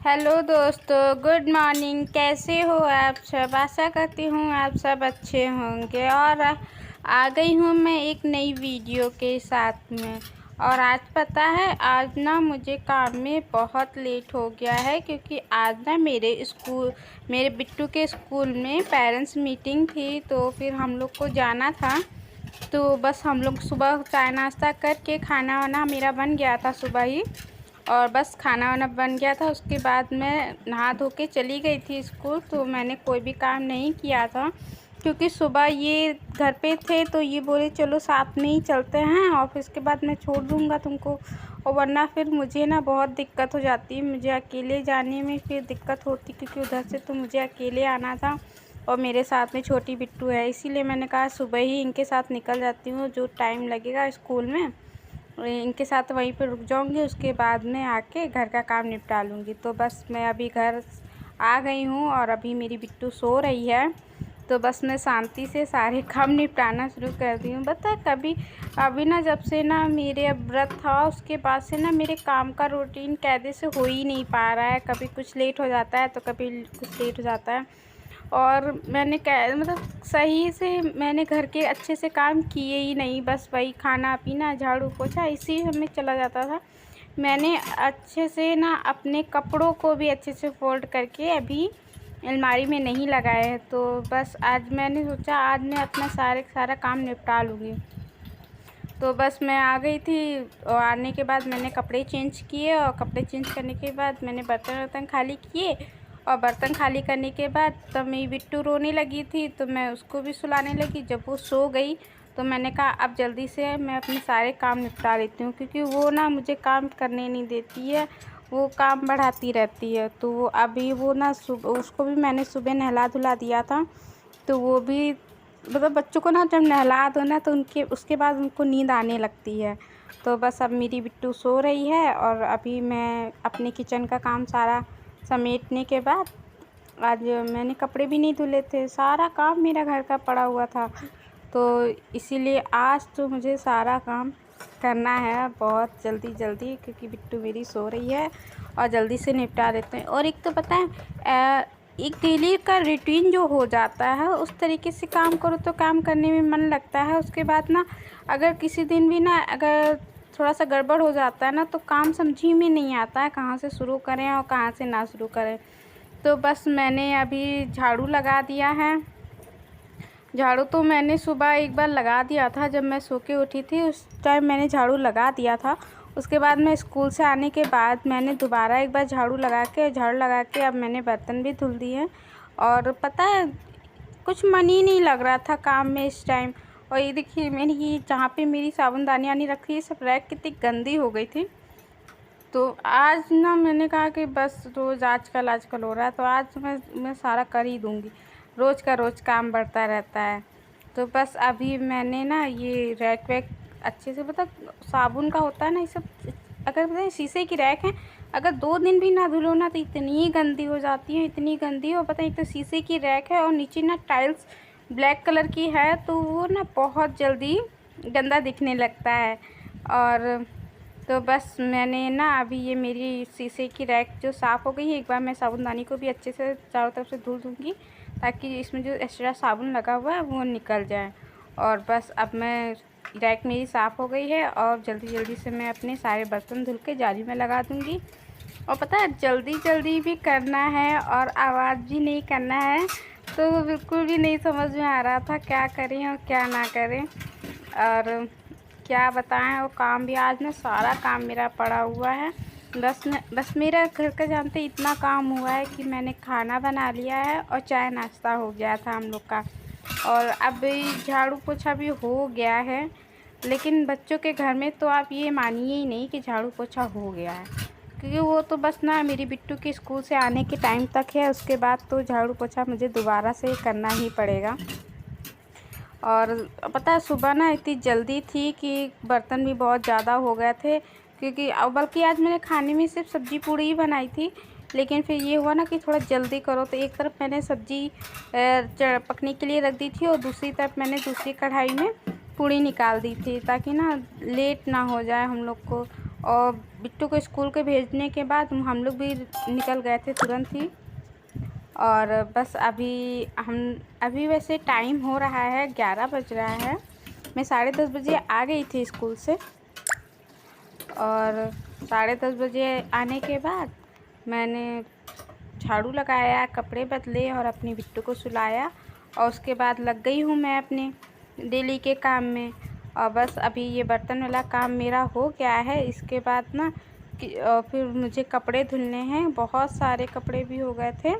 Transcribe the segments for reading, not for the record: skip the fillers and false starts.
Hello दोस्तों, good morning. कैसे हो आप सब? आशा करती हूँ आप सब अच्छे होंगे। और आ गई हूँ मैं एक नई वीडियो के साथ में। और आज पता है, आज ना मुझे काम में बहुत लेट हो गया है, क्योंकि आज ना मेरे बिट्टू के स्कूल में पेरेंट्स मीटिंग थी। तो फिर हम लोग को जाना था। तो बस हम लोग सुबह चाय नाश्ता करके खाना वाना मेरा बन गया था सुबह ही। और बस खाना वाना बन गया था, उसके बाद मैं नहा धो के चली गई थी स्कूल। तो मैंने कोई भी काम नहीं किया था, क्योंकि सुबह ये घर पे थे तो ये बोले चलो साथ में ही चलते हैं, ऑफिस के बाद मैं छोड़ दूँगा तुमको। और वरना फिर मुझे ना बहुत दिक्कत हो जाती है, मुझे अकेले जाने में फिर दिक्कत होती, क्योंकि उधर से तो मुझे अकेले आना था और मेरे साथ में छोटी बिट्टू है। इसीलिए मैंने कहा सुबह ही इनके साथ निकल जाती हूँ, जो टाइम लगेगा स्कूल में इनके साथ वहीं पर रुक जाऊंगी, उसके बाद में आके घर का काम निपटा लूँगी। तो बस मैं अभी घर आ गई हूँ और अभी मेरी बिट्टू सो रही है। तो बस मैं शांति से सारे काम निपटाना शुरू कर दी हूँ। बता कभी अभी ना, जब से ना मेरे अब व्रत था उसके बाद से ना मेरे काम का रूटीन कायदे से हो ही नहीं पा रहा है। कभी कुछ लेट हो जाता है तो कभी कुछ लेट हो जाता है। और मैंने मतलब सही से मैंने घर के अच्छे से काम किए ही नहीं, बस वही खाना पीना झाड़ू पोछा इसी में चला जाता था। मैंने अच्छे से ना अपने कपड़ों को भी अच्छे से फोल्ड करके अभी अलमारी में नहीं लगाए हैं। तो बस आज मैंने सोचा आज मैं अपना सारा काम निपटा लूँगी। तो बस मैं आ गई थी और आने के बाद मैंने कपड़े चेंज किए, और कपड़े चेंज करने के बाद मैंने बर्तन वर्तन खाली किए। और बर्तन खाली करने के बाद तब मेरी बिट्टू रोने लगी थी, तो मैं उसको भी सुलाने लगी। जब वो सो गई तो मैंने कहा अब जल्दी से मैं अपने सारे काम निपटा लेती हूँ, क्योंकि वो ना मुझे काम करने नहीं देती है, वो काम बढ़ाती रहती है। तो अभी वो ना उसको भी मैंने सुबह नहला धुला दिया था। तो वो भी मतलब बच्चों को ना जब नहला दो ना तो उनके उसके बाद उनको नींद आने लगती है। तो बस अब मेरी बिट्टू सो रही है और अभी मैं अपने किचन का काम सारा समेटने के बाद, आज मैंने कपड़े भी नहीं धुले थे, सारा काम मेरा घर का पड़ा हुआ था। तो इसीलिए आज तो मुझे सारा काम करना है बहुत जल्दी जल्दी, क्योंकि बिट्टू मेरी सो रही है और जल्दी से निपटा देते हैं। और एक तो पता है, एक डेली का रूटीन जो हो जाता है उस तरीके से काम करो तो काम करने में मन लगता है। उसके बाद ना अगर किसी दिन भी ना अगर थोड़ा सा गड़बड़ हो जाता है ना, तो काम समझ ही में नहीं आता है कहाँ से शुरू करें और कहाँ से ना शुरू करें। तो बस मैंने अभी झाड़ू लगा दिया है। झाड़ू तो मैंने सुबह एक बार लगा दिया था, जब मैं सो के उठी थी उस टाइम मैंने झाड़ू लगा दिया था। उसके बाद मैं स्कूल से आने के बाद मैंने दोबारा एक बार झाड़ू लगा के अब मैंने बर्तन भी धुल दिए। और पता है कुछ मन ही नहीं लग रहा था काम में इस टाइम। और ये देखिए मैंने ये जहाँ पे मेरी साबुनदानी आनी रखी है, सब रैक कितनी गंदी हो गई थी। तो आज ना मैंने कहा कि बस रोज़ आजकल हो रहा है, तो आज मैं सारा कर ही दूँगी। रोज़ का रोज़ काम बढ़ता रहता है। तो बस अभी मैंने ना ये रैक वैक अच्छे से, मतलब साबुन का होता है ना ये सब, अगर पता शीशे की रैक है, अगर 2 दिन भी ना धुलो ना तो इतनी गंदी हो जाती है, इतनी गंदी। और पता है एक तो शीशे की रैक है और नीचे ना टाइल्स ब्लैक कलर की है, तो वो ना बहुत जल्दी गंदा दिखने लगता है। और तो बस मैंने ना अभी ये मेरी शीशे की रैक जो साफ़ हो गई है, एक बार मैं साबुनदानी को भी अच्छे से चारों तरफ से धुल दूँगी, ताकि इसमें जो एक्स्ट्रा साबुन लगा हुआ है वो निकल जाए। और बस अब मैं रैक मेरी साफ़ हो गई है और जल्दी जल्दी से मैं अपने सारे बर्तन धुल के जाली में लगा दूँगी। और पता है जल्दी जल्दी भी करना है और आवाज़ भी नहीं करना है, तो बिल्कुल भी नहीं समझ में आ रहा था क्या करें और क्या ना करें। और क्या बताएं, वो काम भी आज ना सारा काम मेरा पड़ा हुआ है। बस मेरा घर का जानते इतना काम हुआ है कि मैंने खाना बना लिया है और चाय नाश्ता हो गया था हम लोग का। और अभी झाड़ू पोछा भी हो गया है, लेकिन बच्चों के घर में तो आप ये मानिए ही नहीं कि झाड़ू पोछा हो गया है, क्योंकि वो तो बस ना मेरी बिट्टू के स्कूल से आने के टाइम तक है। उसके बाद तो झाड़ू पोछा मुझे दोबारा से करना ही पड़ेगा। और पता है सुबह ना इतनी जल्दी थी कि बर्तन भी बहुत ज़्यादा हो गए थे, क्योंकि बल्कि आज मैंने खाने में सिर्फ सब्ज़ी पूड़ी ही बनाई थी। लेकिन फिर ये हुआ ना कि थोड़ा जल्दी करो, तो एक तरफ मैंने सब्ज़ी पकने के लिए रख दी थी और दूसरी तरफ मैंने दूसरी कढ़ाई में पूड़ी निकाल दी थी, ताकि ना लेट ना हो जाए हम लोग को। और बिट्टू को स्कूल के भेजने के बाद हम लोग भी निकल गए थे तुरंत ही। और बस अभी वैसे टाइम हो रहा है 11 बज रहा है। मैं 10:30 बजे आ गई थी स्कूल से। और 10:30 बजे आने के बाद मैंने झाड़ू लगाया, कपड़े बदले और अपनी बिट्टू को सुलाया। और उसके बाद लग गई हूँ मैं अपने डेली के काम में। और बस अभी ये बर्तन वाला काम मेरा हो गया है। इसके बाद ना फिर मुझे कपड़े धुलने हैं, बहुत सारे कपड़े भी हो गए थे।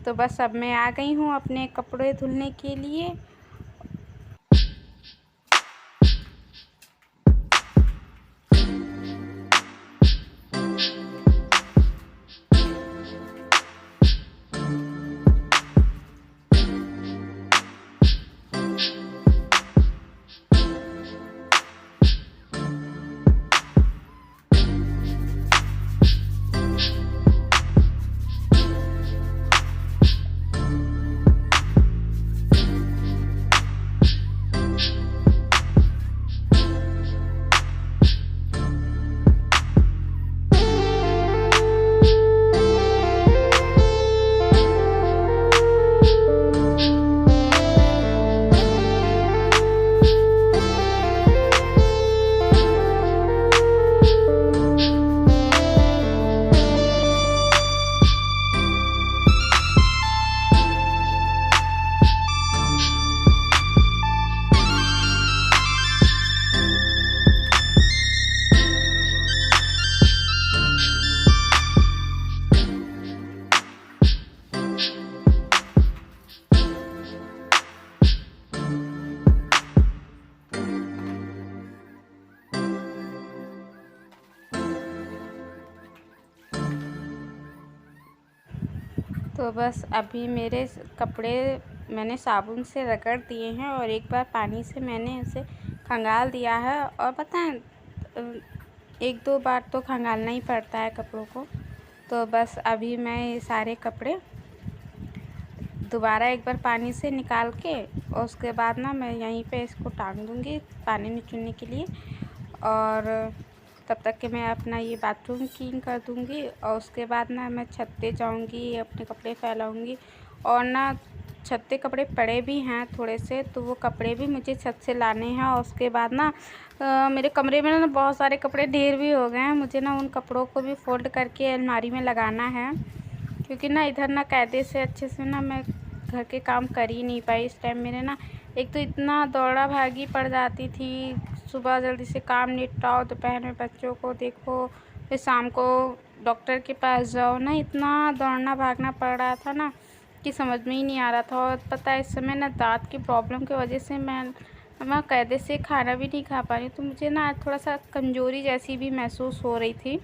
तो बस अब मैं आ गई हूँ अपने कपड़े धुलने के लिए। तो बस अभी मेरे कपड़े मैंने साबुन से रगड़ दिए हैं और एक बार पानी से मैंने उसे खंगाल दिया है। और पता है 1-2 बार तो खंगालना ही पड़ता है कपड़ों को। तो बस अभी मैं ये सारे कपड़े दोबारा एक बार पानी से निकाल के और उसके बाद ना मैं यहीं पे इसको टांग दूँगी पानी निचोड़ने के लिए। और तब तक के मैं अपना ये बाथरूम क्लीन कर दूँगी। और उसके बाद ना मैं छत पे जाऊँगी, अपने कपड़े फैलाऊँगी। और ना छत पे कपड़े पड़े भी हैं थोड़े से, तो वो कपड़े भी मुझे छत से लाने हैं। और उसके बाद ना मेरे कमरे में ना बहुत सारे कपड़े ढेर भी हो गए हैं। मुझे ना उन कपड़ों को भी फोल्ड करके अलमारी में लगाना है, क्योंकि ना इधर ना कायदे से अच्छे से ना मैं घर के काम कर ही नहीं पाई। इस टाइम मेरे ना एक तो इतना दौड़ा भागी पड़ जाती थी, सुबह जल्दी से काम निपटाओ, दोपहर में बच्चों को देखो, फिर शाम को डॉक्टर के पास जाओ ना, इतना दौड़ना भागना पड़ रहा था ना कि समझ में ही नहीं आ रहा था। और पता है इस समय ना दांत की प्रॉब्लम की वजह से मैं कायदे से खाना भी नहीं खा पा रही, तो मुझे ना थोड़ा सा कमज़ोरी जैसी भी महसूस हो रही थी।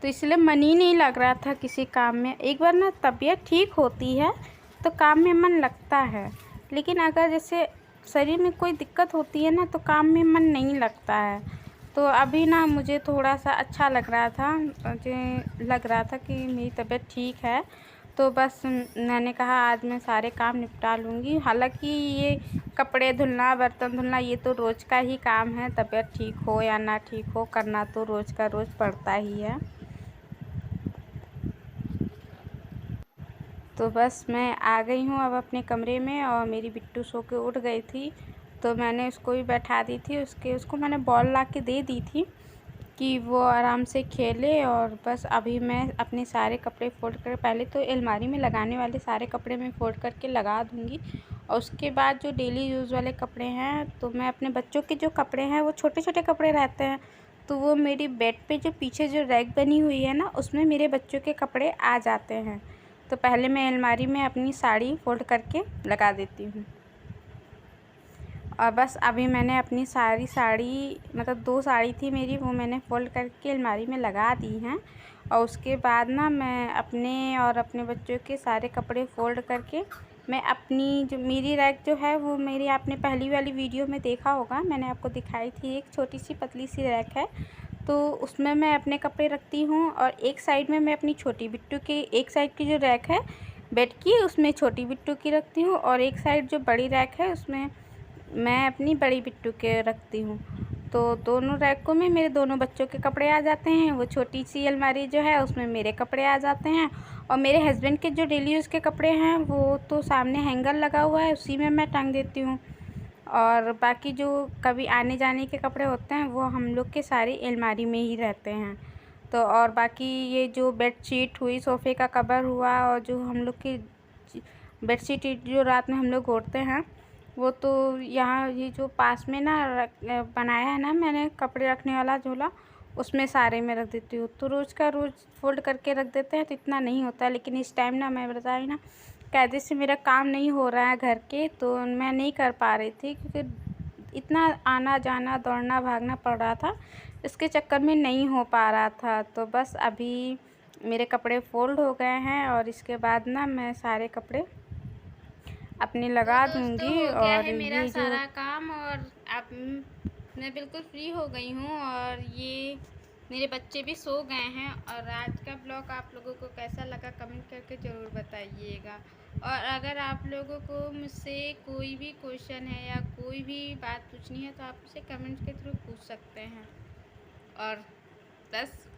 तो इसलिए मन ही नहीं लग रहा था किसी काम में। एक बार ना तबीयत ठीक होती है तो काम में मन लगता है, लेकिन अगर जैसे शरीर में कोई दिक्कत होती है ना तो काम में मन नहीं लगता है। तो अभी ना मुझे थोड़ा सा अच्छा लग रहा था, मुझे लग रहा था कि मेरी तबीयत ठीक है। तो बस मैंने कहा आज मैं सारे काम निपटा लूँगी। हालांकि ये कपड़े धुलना, बर्तन धुलना ये तो रोज़ का ही काम है, तबीयत ठीक हो या ना ठीक हो करना तो रोज़ का रोज़ पड़ता ही है। तो बस मैं आ गई हूँ अब अपने कमरे में। और मेरी बिट्टू सो के उठ गई थी, तो मैंने उसको भी बैठा दी थी। उसको मैंने बॉल ला के दे दी थी कि वो आराम से खेले। और बस अभी मैं अपने सारे कपड़े फोल्ड कर, पहले तो अलमारी में लगाने वाले सारे कपड़े मैं फोल्ड करके लगा दूँगी। और उसके बाद जो डेली यूज़ वाले कपड़े हैं, तो मैं अपने बच्चों के जो कपड़े हैं वो छोटे छोटे कपड़े रहते हैं, तो वो मेरी बेड पे जो पीछे जो रैक बनी हुई है ना, उसमें मेरे बच्चों के कपड़े आ जाते हैं। तो पहले मैं अलमारी में अपनी साड़ी फोल्ड करके लगा देती हूँ। और बस अभी मैंने अपनी सारी साड़ी, मतलब 2 साड़ी थी मेरी, वो मैंने फ़ोल्ड करके अलमारी में लगा दी हैं। और उसके बाद ना मैं अपने और अपने बच्चों के सारे कपड़े फ़ोल्ड करके मैं अपनी जो मेरी रैक जो है वो मेरी आपने पहली वाली वीडियो में देखा होगा, मैंने आपको दिखाई थी, एक छोटी सी पतली सी रैक है। तो उसमें मैं अपने कपड़े रखती हूँ। और एक साइड में मैं अपनी छोटी बिट्टू की, एक साइड की जो रैक है बेड की उसमें छोटी बिट्टू की रखती हूँ, और एक साइड जो बड़ी रैक है उसमें मैं अपनी बड़ी बिट्टू के रखती हूँ। तो दोनों रैकों में मेरे दोनों बच्चों के कपड़े आ जाते हैं। वो छोटी सी अलमारी जो है उसमें मेरे कपड़े आ जाते हैं, और मेरे हस्बैंड के जो डेली यूज़ के कपड़े हैं वो तो सामने हैंगर लगा हुआ है, उसी में मैं टांग देती हूँ। और बाकी जो कभी आने जाने के कपड़े होते हैं वो हम लोग के सारी अलमारी में ही रहते हैं। तो और बाकी ये जो बेडशीट हुई, सोफ़े का कवर हुआ, और जो हम लोग की बेडशीट जो रात में हम लोग ओढ़ते हैं वो तो यहाँ ये जो पास में ना बनाया है ना मैंने कपड़े रखने वाला झोला, उसमें सारे में रख देती हूँ। तो रोज़ का रोज़ फ़ोल्ड करके रख देते हैं तो इतना नहीं होता है, लेकिन इस टाइम ना मैं बताई ना कायदे से मेरा काम नहीं हो रहा है घर के, तो मैं नहीं कर पा रही थी क्योंकि इतना आना जाना दौड़ना भागना पड़ रहा था, इसके चक्कर में नहीं हो पा रहा था। तो बस अभी मेरे कपड़े फ़ोल्ड हो गए हैं और इसके बाद ना मैं सारे कपड़े अपने लगा तो दोस्तों दूँगी। हो गया और है मेरा ये जो सारा काम, और अब मैं बिल्कुल फ्री हो गई हूँ, और ये मेरे बच्चे भी सो गए हैं। और आज का ब्लॉग आप लोगों को कैसा लगा कमेंट करके ज़रूर बताइएगा। और अगर आप लोगों को मुझसे कोई भी क्वेश्चन है या कोई भी बात पूछनी है तो आप मुझसे कमेंट के थ्रू पूछ सकते हैं। और बस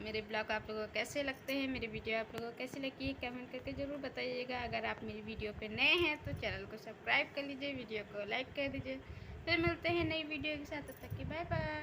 मेरे ब्लॉग आप लोगों को कैसे लगते हैं, मेरी वीडियो आप लोगों को कैसी लगी है कमेंट करके ज़रूर बताइएगा। अगर आप मेरी वीडियो पे नए हैं तो चैनल को सब्सक्राइब कर लीजिए, वीडियो को लाइक कर दीजिए। फिर मिलते हैं नई वीडियो के साथ, तब तक की बाय बाय।